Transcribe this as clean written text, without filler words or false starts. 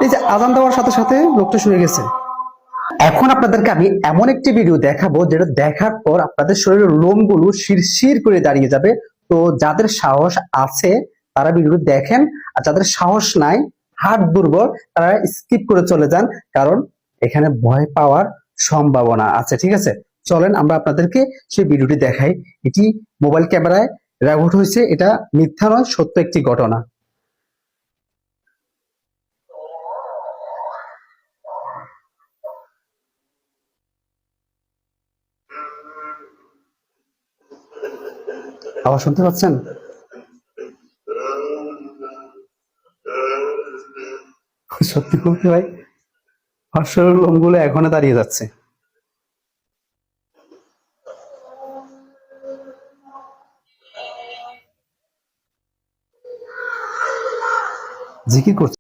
এই যে আজান দেওয়ার সাথে সাথে লোকটা শুয়ে গেছে। এখন আপনাদেরকে আমি এমন একটি ভিডিও দেখাবো যেটা দেখার পর আপনাদের শরীরের লোমগুলো শিরশির করে দাঁড়িয়ে যাবে। তো যাদের সাহস আছে তারা ভিডিওটি দেখেন, আর যাদের সাহস নাই, হাত দুর্বল, তারা স্কিপ করে চলে যান, কারণ এখানে ভয় পাওয়ার সম্ভাবনা আছে। ঠিক আছে, চলেন আমরা আপনাদেরকে সেই ভিডিওটি দেখাই। এটি মোবাইল ক্যামেরায় রেকর্ড হয়েছে, এটা মিথ্যা নয়, সত্য একটি ঘটনা। আবার শুনতে পাচ্ছেন? সত্যি বলতে ভাই, হাস্যর লোমগুলো এখনো দাঁড়িয়ে যাচ্ছে। জিকির করছে।